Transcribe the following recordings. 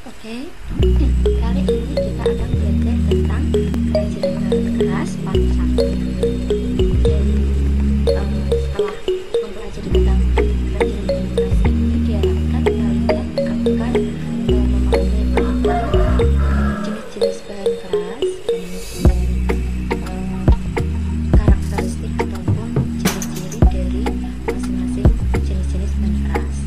Oke, kali ini kita akan belajar tentang kerajinan bahan keras part 1. Dan setelah mempelajari tentang kerajinan bahan keras ini, diharapkan kalian akan memahami tentang jenis-jenis bahan keras, kemudian karakteristik ataupun ciri-ciri dari masing-masing jenis-jenis bahan keras.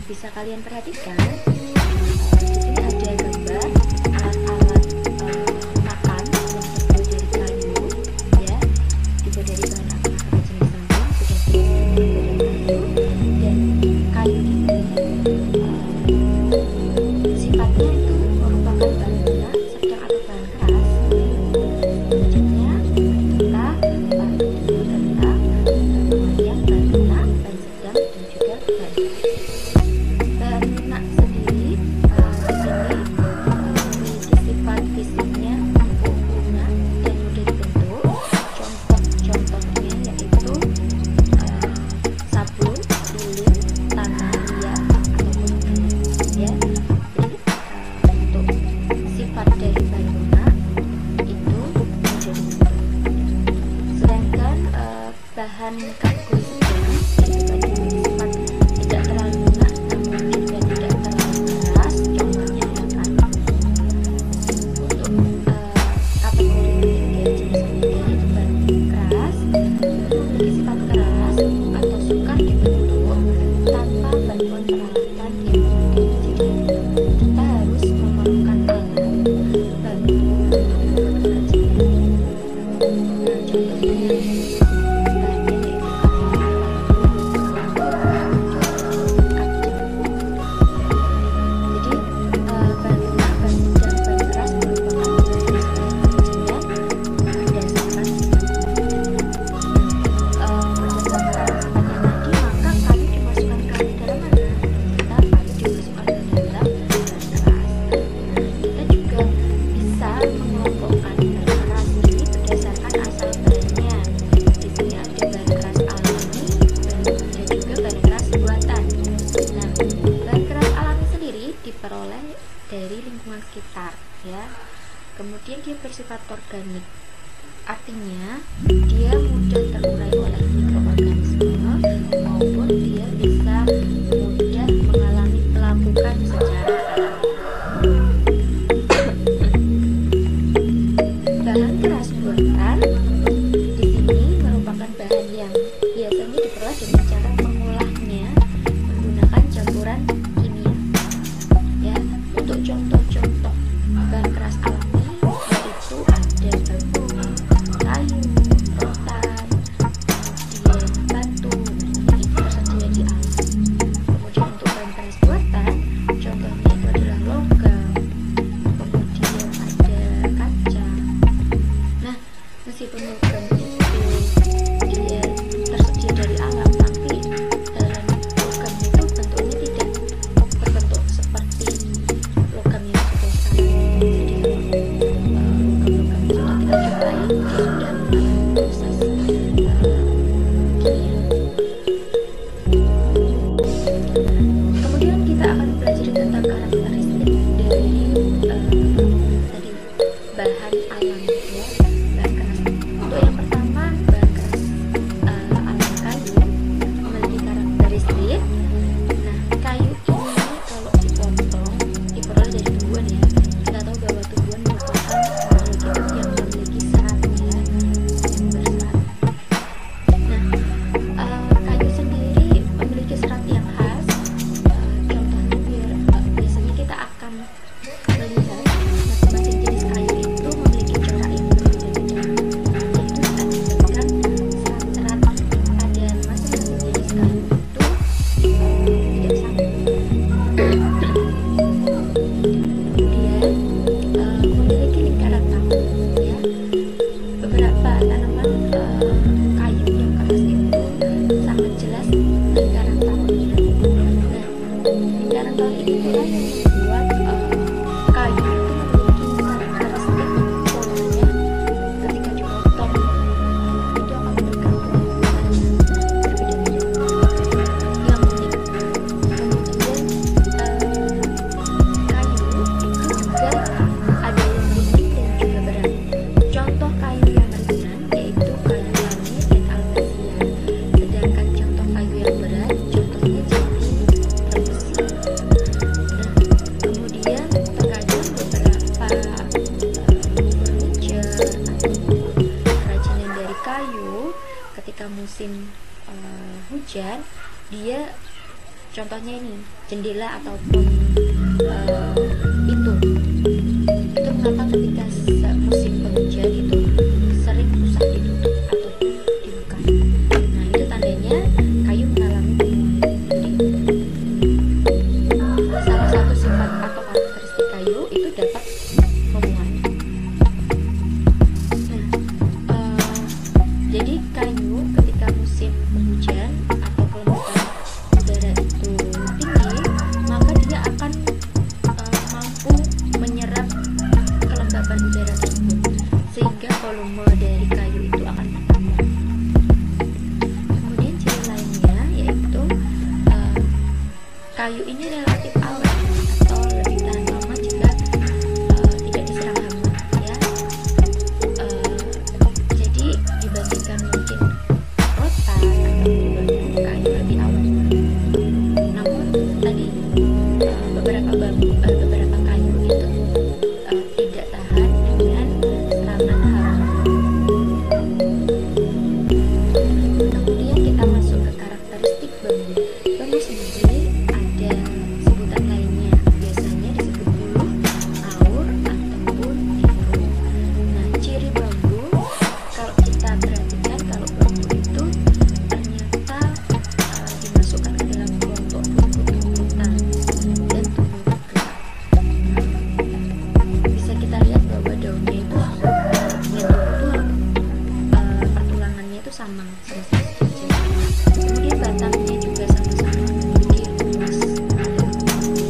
Bisa kalian perhatikan di sini ada gambar alat-alat makan yang terbuat dari kayu, ya, dibuat dari bahan akar jenis lempung, sudah dibuat dari kayu, dan kayu ini sifatnya itu merupakan bahan lunak, sedang atau bahan keras. Jenisnya mentah, bahan mentah, kemudian bahan lunak, bahan sedang, dan juga bahan keras. Bahan lunak sendiri di sini memiliki sifat fisiknya empuk, lunak, dan mudah dibentuk. Contoh-contohnya yaitu sabun, lilin, tanah liat, ataupun garam, ya. Jadi untuk sifat dari bahan lunak itu mudah dibentuk. Sedangkan bahan kaku sedang itu tadi sifat tidak terlalu lunak namun juga tidak terlalu keras. Contohnya adalah kayu. Untuk kategori ketiga jenis ketiga yaitu bahan keras, itu memiliki sifat keras atau sukar dibentuk tanpa bantuan peralatan yang mudah. Jadi kita harus memerlukan alat bantu untuk kerajinan. Nah, contohnya bahannya yaitu diperoleh dari lingkungan sekitar, ya. Kemudian dia bersifat organik, artinya dia mudah terurai oleh mikroorganisme maupun dia bisa mudah mengalami pelapukan secara alami. Bahan keras buatan di sini merupakan bahan yang biasanya diperoleh dengan cara mengolahnya menggunakan campuran kimia. Ya, untuk contoh-contoh bahan keras alami yaitu ada bambu, kayu, rotan, kemudian batu, itu tersedia di alam. hujan, dia contohnya ini jendela ataupun pintu itu mengapa ketika musim penghujan itu sering susah ditutup ataupun dibuka. Nah, itu tandanya kayu mengalami penuaan. Jadi salah satu sifat atau karakteristik kayu itu dapat memuat. Nah, jadi kayu ketika musim penghujan atau kelembapan udara itu tinggi, maka dia akan mampu menyerap kelembapan udara tersebut, sehingga volume dari kayu itu akan bertambah. Kemudian ciri lainnya yaitu kayu ini relatif awet atau lebih tahan lama jika tidak diserang hama, ya. Jadi dibandingkan mungkin rotan ataupun bambu, kayu lebih awet. Namun tadi beberapa kayu itu tidak tahan dengan serangan hama. Kemudian kita masuk ke karakteristik bambu. Bambu sendiri ada sebutan lainnya, biasanya disebut buluh, aur, ataupun tiru. Nah, ciri bambu, kalau kita perhatikan, kalau bambu itu ternyata dimasukkan ke dalam kelompok rumput-rumputan dan tumbuh bergerak. Bisa kita lihat bahwa daunnya itu pertulangannya itu sama saja. Kemudian batangnya juga sama-sama memiliki ruas seperti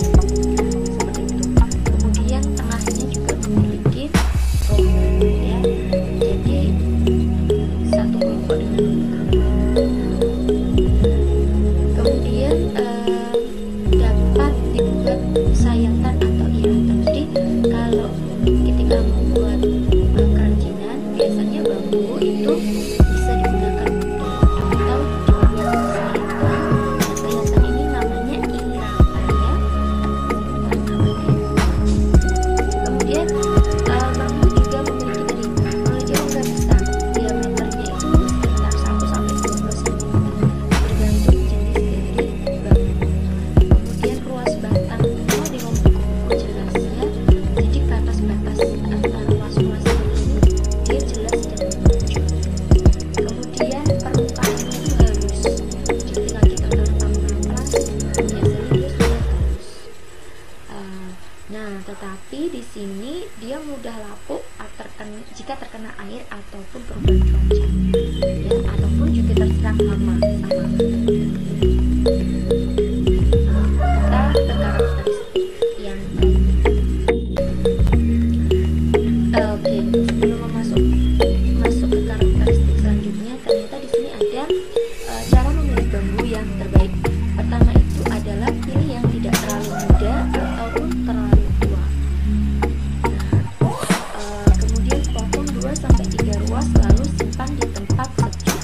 itu. Kemudian tengahnya juga memiliki romban, ya. Jadi satu kelompok dengan kemudian dapat dibuat sayatan atau iratan. Jadi kalau ketika membuat kerajinan, biasanya bambu itu bisa digunakan atau dibuat sayatan. Nah, sayatan ini namanya iratan, ya. Kemudian bambu juga memiliki rongga besar, diameternya itu sekitar 1-20 cm, tergantung jenis dari bambu. Kemudian ruas batangnya dengan cukup jelas, ya. Jadi batas-batas antara ruas-ruas ini dia jelas dan menunjuk. Kemudian permukaannya itu halus. Ketika kita menatap amplas, biasanya dia sudah halus. Nah, tetapi di sini dia mudah lapuk jika terkena air ataupun perubahan cuaca, ya, ataupun juga terserang hama sama. Kita ke karakteristik yang oke, sebelum masuk ke karakteristik selanjutnya, ternyata di sini ada cara memilih bambu yang terbaik. Pertama itu adalah pilih yang tidak terlalu muda ataupun terlalu tua. Nah, kemudian potong 2-3 ruas lalu simpan di tempat sejuk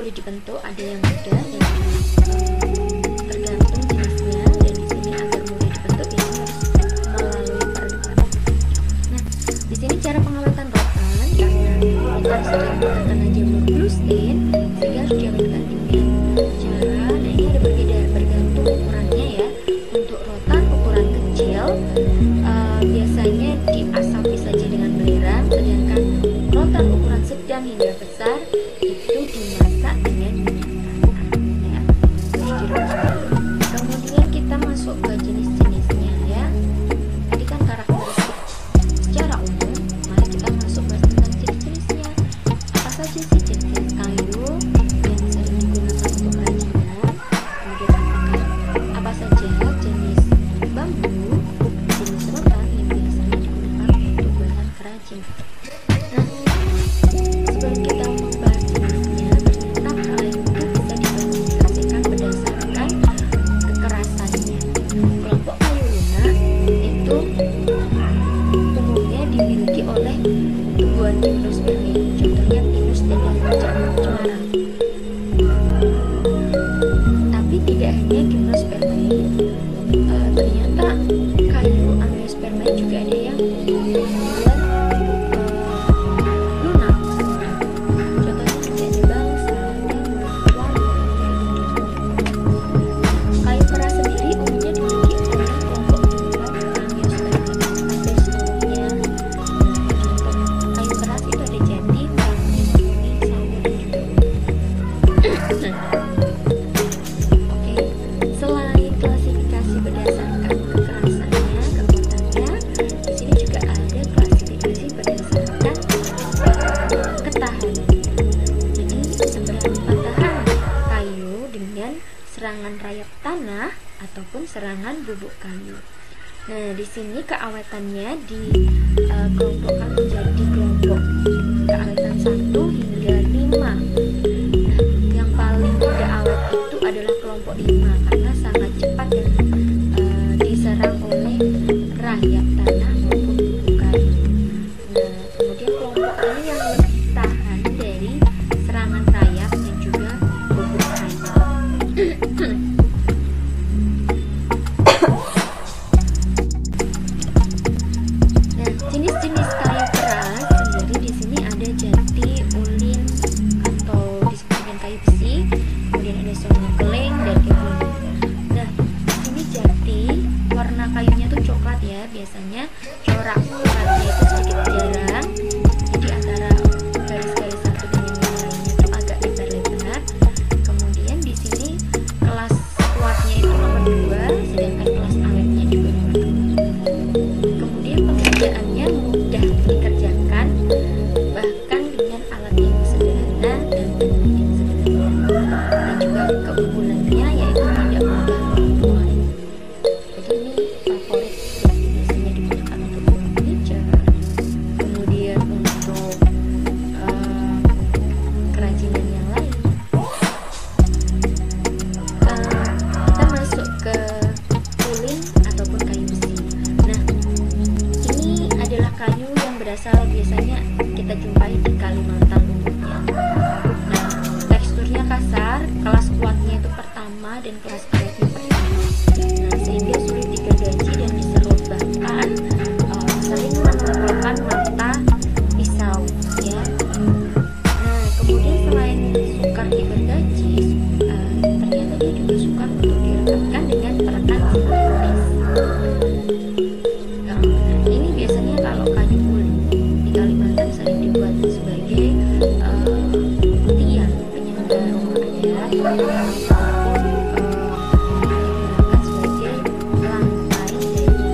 sulit dibentuk, ada yang mudah, dan tergantung jenisnya. Dan di sini agar mudah dibentuk biasanya harus melalui peredukan. Nah, di sini cara pengawetan rotan, karena rotan sedang terkena jamur blue stain sehingga harus diawetkan dengan cara, nah ini ada berbeda bergantung ukurannya ya. Untuk rotan ukuran kecil biasanya diasapi saja dengan belerang, sedangkan rotan ukuran sedang hingga besar itu dimasak dengan minyak tanah ya. Kemudian kita masuk ke jenis-jenisnya ya. Tadi kan karakteristik secara umum, mari kita masuk ke tentang jenis-jenisnya. Apa saja sih jenis kayu yang sering digunakan untuk kerajinan? Kemudian apa saja jenis bambu, jenis rotan yang biasanya digunakan untuk bahan kerajinan. Nah, sebelum kita membahas jenisnya, ternyata kayu itu bisa diklasifikasikan berdasarkan kekerasannya. Kelompok kayu lunak itu umumnya dimiliki oleh tumbuhan gimnospermae, contohnya pinus dan cemara. Tapi tidak hanya gimnospermae, ternyata kayu angiospermae juga ada yang lunak. Contohnya ada bangsa dan kayu keras sendiri umumnya dimiliki oleh kelompok tumbuhan angiospermae hampir seluruhnya. Untuk kayu keras itu ada jati, kayu, sawo, dan juga Oke, selain klasifikasi berdasarkan kekerasannya, kekuatannya, di sini juga ada klasifikasi berdasarkan ketahanan. Jadi seberapa tahan kayu dengan serangan rayap tanah ataupun serangan bubuk kayu. Nah, di sini keawetannya dikelompokkan menjadi kelompok keawetan 1 hingga 5. Nah, yang paling tidak awet itu adalah kelompok 5 karena sangat cepat dan diserang oleh rayap tanah maupun bubuk kayu. Nah, kemudian kelompok ini yang lebih tahan dari serangan rayap dan juga bubuk kayu. Nah, jenis-jenis kayu keras sendiri di sini ada jati, ulin atau disebut dengan kayu besi, kemudian ada songo keling dan eboni. Nah, ini jati, warna kayunya tuh coklat ya, biasanya corak coraknya itu sedikit jarang, jadi antara garis-garis satu dengan yang lainnya tuh agak lebar-lebar. Kemudian di sini kelas kuatnya itu nomor 2, sedangkan kelas awetnya juga nomor 2. Kemudian pengerjaannya mudah dikerjakan, bahkan dengan alat yang sederhana dan teknik yang sederhana, dan juga keunggulannya yaitu tidak mudah luntur. Jadi ini favorit yang biasanya digunakan untuk furniture, kemudian untuk kerajinan yang lain. Kita masuk ke ulin ataupun kayu besi. Nah, ini adalah kayu yang berasal biasanya kita jumpai di Kalimantan umumnya. Nah, teksturnya kasar, kelas kuatnya itu pertama dan kelas awetnya pertama. Nah, sehingga sulit digergaji dan diserut, bahkan sering menonjolkan mata pisau ya. Nah, kemudian selain sukar digergaji, ternyata dia juga sukar untuk direkatkan dengan perekat sintetis. Nah, ini biasanya kalau kayu ulin di Kalimantan sering dibuat sebagai tiang penyangga rumah ya, ataupun digunakan sebagai lantai dari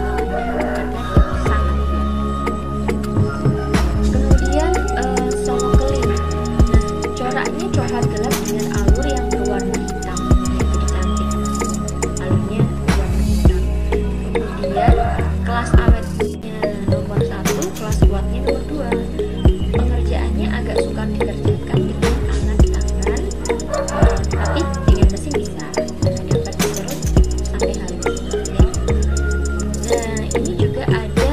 karena sangat kemudian songo keling. Nah, coraknya coklat gelap dengan alur yang berwarna hitam, jadi cantik alurnya berwarna hitam. Kemudian kelas awetnya nomor 1, kelas kuatnya nomor 2. Pengerjaannya agak sukar dikerjakan dengan alat tangan, tapi dengan mesin bisa, dapat diserut sampai halus ya. Nah, ini juga ada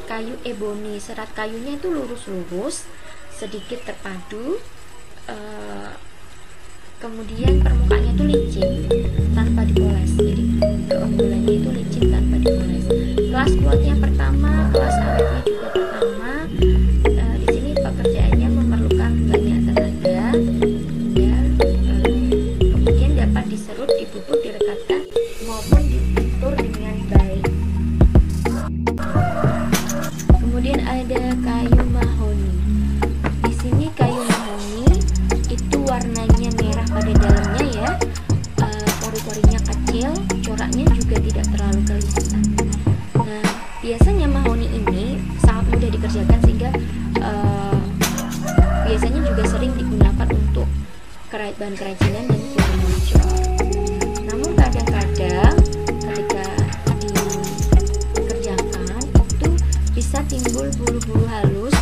kayu eboni, serat kayunya itu lurus-lurus, sedikit terpadu, kemudian permukaannya tuh licin tanpa dipoles, jadi keunggulannya itu licin tanpa dipoles. Kelas kuatnya pertama, kelas awetnya juga pertama. Di sini pekerjaannya memerlukan banyak tenaga, ya. Kemudian dapat diserut, dibubuk, direkatkan maupun diatur dengan baik. Kemudian ada kayu mahoni. Di sini kayu mahoni itu warnanya merah pada dalamnya, ya. Pori-porinya kecil, coraknya juga tidak terlalu kelihatan. Nah, biasanya mahoni ini sangat mudah dikerjakan sehingga biasanya juga sering digunakan untuk bahan kerajinan dan furniture. Namun kadang-kadang ketika dikerjakan itu bisa timbul bulu-bulu halus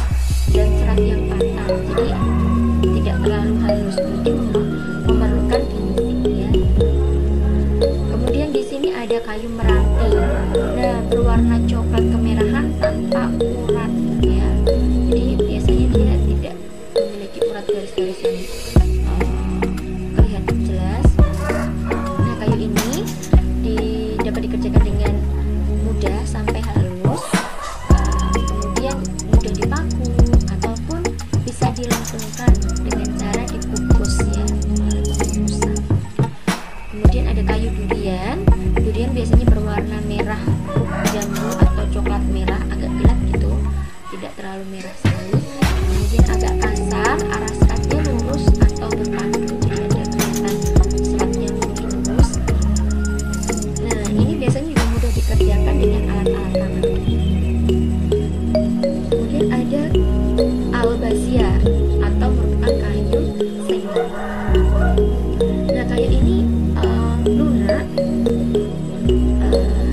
dan serat yang patah, jadi tidak terlalu halus, mungkin memerlukan finishing, ya. Kemudian di sini ada kayu meranti. Nah, berwarna coklat kemerahan tanpa urat, ya. Jadi biasanya dia tidak memiliki urat garis-garis yang kelihatan jelas. Nah, kayu ini dapat dikerjakan dengan mudah sampai halus, kemudian mudah dipaku ataupun bisa dilengkungkan dengan cara dikukus, ya, oleh pengukusan. Kemudian ada kayu durian. Durian biasanya berwarna merah jambu atau coklat merah, agak gelap gitu, tidak terlalu merah sekali. Kemudian agak kasar, arah seratnya lurus atau berpadu, jadi ada kelihatan seratnya lurus. Nah, ini biasanya juga mudah dikerjakan dengan alat-alat tangan. Kemudian ada albazia atau merupakan kayu sengon. Nah, kayu ini lunak,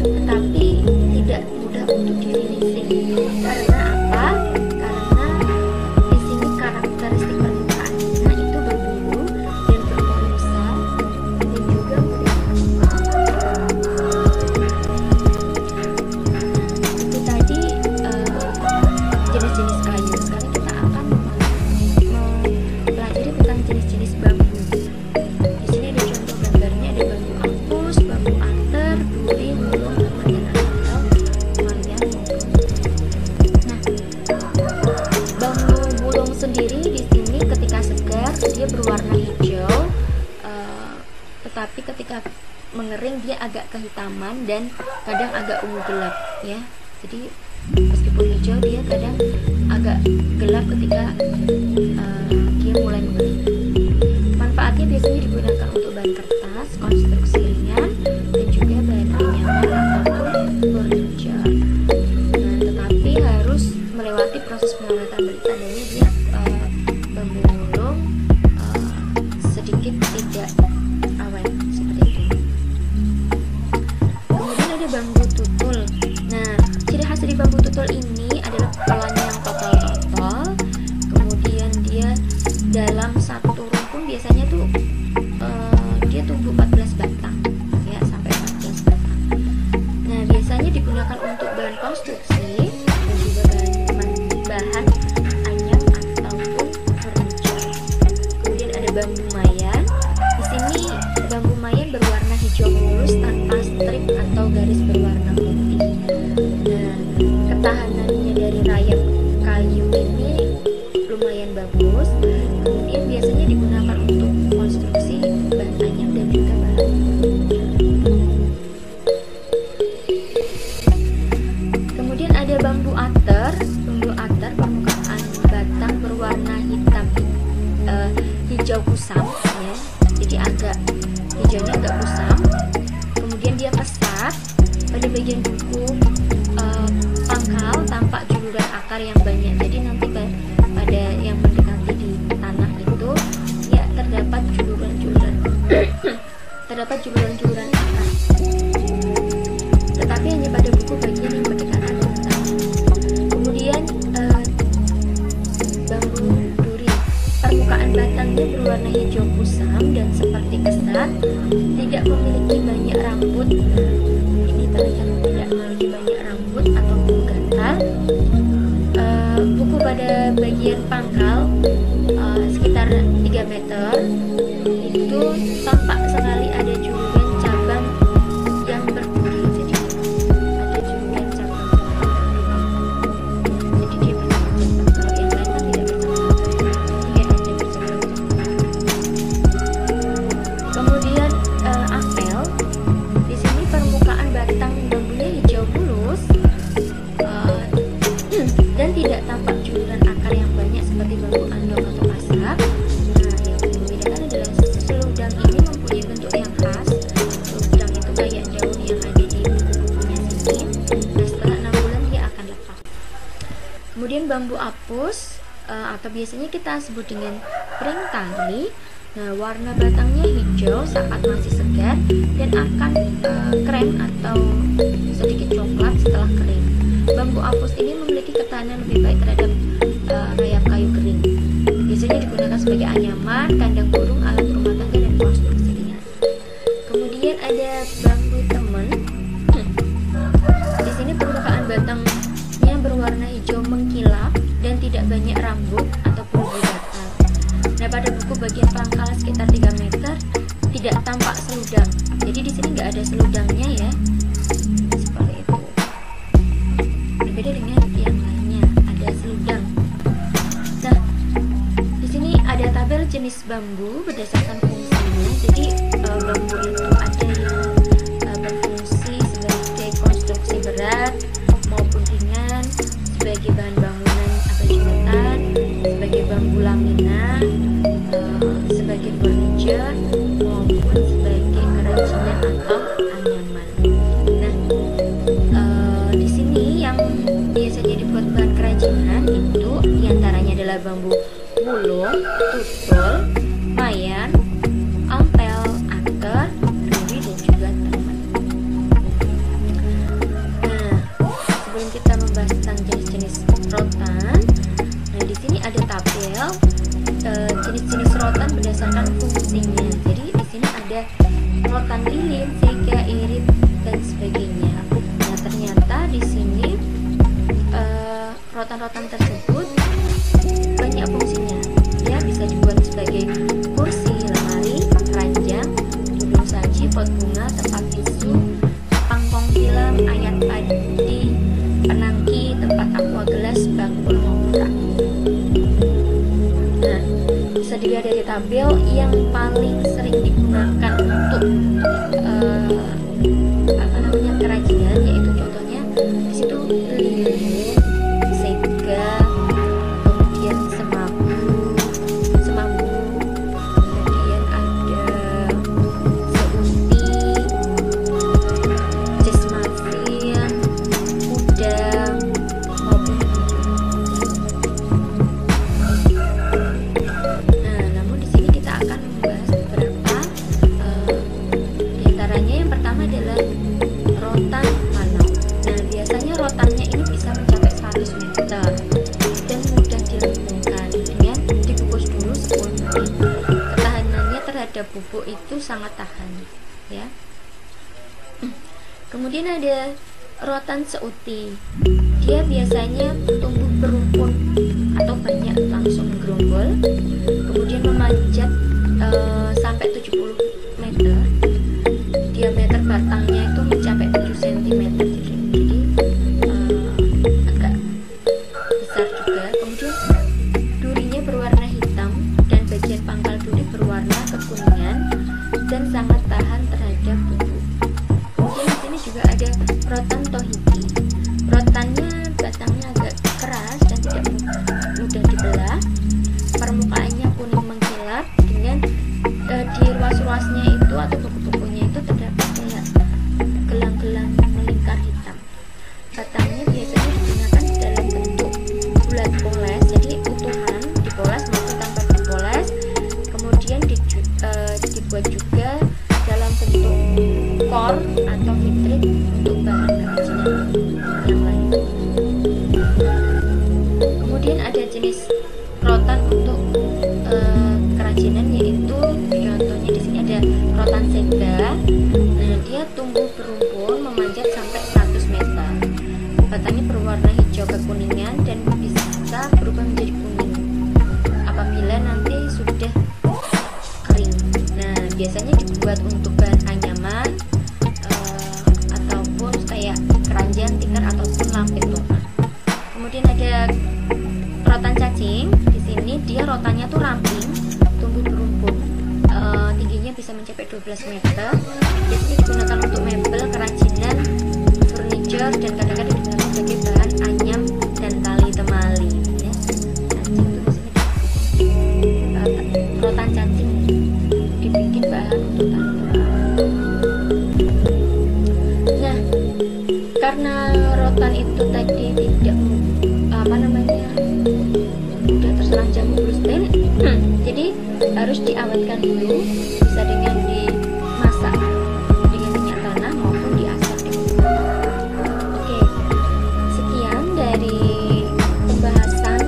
tetapi tidak mudah untuk di-finishing. Karena apa? Karena di sini karakteristik permukaannya itu berbulu dan berpori besar dan juga mudah dipaku. Itu tadi jenis-jenis kayu. Sekarang kita akan mempelajari tentang jenis-jenis bambu. Di sini ada contoh gambarnya, ada bambu ampus, bambu ater, duri, mulung, kemudian atau mayan. Nah, bambu mulung sendiri di sini ketika segar dia berwarna hijau, tetapi ketika mengering dia agak kehitaman dan kadang agak ungu gelap, ya. Jadi meskipun hijau dia kadang agak gelap ketika dia mulai mengering. Manfaatnya biasanya digunakan untuk bahan kertas, konstruksi ringan, dan juga bahan anyaman ataupun furniture. Nah, tetapi harus melewati proses pengawatan berit, tandanya dia bambu mulung sedikit tidak awet seperti itu. Kemudian ada bambu tutul. Nah, ciri khas dari bambu tutul ini adalah kepalanya yang totol-totol. Kemudian dia dalam satu rumpun biasanya tuh dia tumbuh 14 batang, ya, sampai 14 batang. Nah, biasanya digunakan untuk bahan konstruksi dan juga bahan anyam ataupun furniture. Kemudian ada bambu mayan. Di sini bambu mayan berwarna hijau mulus tanpa strip atau garis berwarna putih. Nah, ketahanannya dari rayap kayu ini lumayan bagus. Kemudian biasanya digunakan untuk konstruksi bahan anyam dan juga bahan furniture. Kemudian ada bambu ater. Bambu ater permukaan batang berwarna hitam, hijau kusam, ya. Jadi hijaunya agak kusam. Kemudian dia pesat. Pada bagian buku pangkal tampak juluran akar yang banyak. Jadi nanti pada yang mendekati di tanah itu, ya, terdapat juluran akar. Tetapi hanya pada buku bagian yang berdekatan dengan tanah. Kemudian bambu duri. Permukaan batangnya berwarna hijau kusam dan seperti kesat, tidak memiliki banyak rambut. Ini terlihat tidak memiliki banyak rambut atau bulu gantal. Buku pada bagian pangkal sekitar 3 meter itu tampak sekali ada julukan cabang yang berduri. Jadi ada julukan cabang yang berduri. Jadi dia bercabang. Kalau yang lain kan tidak bercabang. Dia hanya bercabang. Kemudian apel, di sini permukaan batang bambunya hijau mulus dan tidak tampak juluran akar yang banyak seperti bambu andong atau asap. Nah, yang membedakan adalah seludang ini mempunyai bentuk yang khas. Seludang itu kayak daun yang ada di buku-bukunya sini. Nah, setelah 6 bulan dia akan lepas. Kemudian bambu apus atau biasanya kita sebut dengan pring tali. Nah, warna batangnya hijau saat masih segar dan akan krem atau sedikit coklat setelah kering. Bambu apus ini memiliki ketahanan lebih baik terhadap rayap kayu kering. Biasanya digunakan sebagai anyaman, kandang burung, alat rumah tangga, dan konstruksi ringan. Kemudian ada bambu temen. Di sini permukaan batangnya berwarna hijau mengkilap dan tidak banyak rambut ataupun bulu batang. Nah, pada buku bagian pangkal sekitar 3 meter tidak tampak seludang. Jadi di sini nggak ada seludangnya ya. Seperti itu. Berbeda dengan yang lainnya, ada seludang. Nah, di sini ada tabel jenis bambu berdasarkan fungsinya. Jadi bambu itu ada yang berfungsi sebagai konstruksi berat maupun ringan, sebagai bahan bangunan atau jembatan, sebagai bambu lamina, sebagai furniture maupun sebagai kerajinan atau anyaman. Nah, di sini yang biasanya dibuat bahan kerajinan itu diantaranya adalah bambu mulung, tutul, mayan, ampel, akar, ruri, dan juga temen. Nah, sebelum kita membahas tentang jenis-jenis rotan, nah di sini ada tabel jenis-jenis rotan berdasarkan fungsinya. Jadi di sini ada rotan lilin, sega, irit, dan sebagainya. Nah, ternyata di sini rotan-rotan tersebut banyak fungsinya. Ya, bisa dibuat sebagai kursi, lemari, ranjang, tudung saji, pot bunga, tempat tisu, pangkong film, ayat padi, penangki, tempat aqua gelas, bakul maupun rak. Nah, bisa dilihat dari tabel yang paling sering digunakan untuk kerajinan, yaitu contohnya di situ lilin, sega, kemudian semambu, kemudian ada seuti, cismafin, udang maupun Nah, namun di sini kita akan membahas beberapa diantaranya. Yang pertama adalah rotan manau. Nah, biasanya rotannya ini bisa mencapai 100 meter dan mudah dilengkungkan dengan dikukus dulu 10 menit. Ketahanannya terhadap bubuk itu sangat tahan, ya. Kemudian ada rotan seuti. Dia biasanya tumbuh berumpun atau banyak langsung menggerombol, kemudian memanjat sampai 70 meter. Diameter batangnya itu mencapai 7 cm. Jadi agak besar juga. Kemudian durinya berwarna hitam dan bagian pangkal duri berwarna kekuningan dan sangat tahan terhadap bubuk. Kemudian di sini juga ada rotan tohidi. Rotannya batangnya agak keras dan tidak mudah dibelah. Permukaannya kuning mengkilap dengan di ruas-ruasnya itu atau buku-bukunya itu terdapat kayak gelang-gelang melingkar hitam. Batangnya biasanya digunakan dalam bentuk bulat poles, jadi utuhan dipoles maupun tanpa dipoles. Kemudian dibuat juga dalam bentuk kor atau vitrit untuk bahan kerajinan yang lain. Kemudian ada jenis rotan untuk kerajinan, yaitu contohnya di sini ada rotan sega. Nah, dia tumbuh berumpun memanjat sampai 100 meter. Batangnya berwarna hijau kekuningan dan bisa berubah menjadi kuning apabila nanti sudah kering. Nah, biasanya dibuat untuk bahan anyaman ataupun kayak keranjang, tikar ataupun lampet rumah. Kemudian ada rotan cacing. Di sini dia rotannya tuh ramping, tumbuh berumpun, tingginya bisa mencapai 12 meter. Biasanya digunakan untuk mebel, kerajinan, furniture, dan kadang-kadang digunakan sebagai bahan anyam dan tali temali. Ya. Cacing itu biasanya rotan cacing dibikin bahan untuk tali temali. Nah, karena rotan itu tadi tidak udah terserang jamur gluten, jadi harus diawetkan dulu, bisa dengan dimasak dengan minyak tanah maupun diasap dulu. Oke, sekian dari pembahasan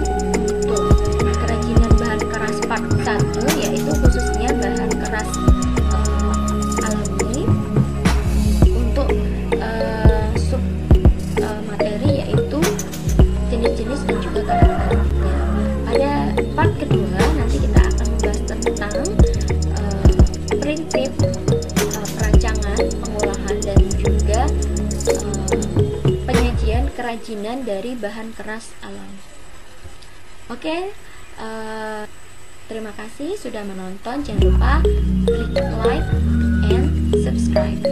untuk kerajinan bahan keras part 1, yaitu khususnya bahan keras alami. Untuk sub materi yaitu jenis-jenis dan juga karakteristiknya. Pada part kedua nanti kita akan membahas tentang prinsip perancangan, pengolahan, dan juga penyajian kerajinan dari bahan keras alam. Oke, terima kasih sudah menonton. Jangan lupa klik like and subscribe.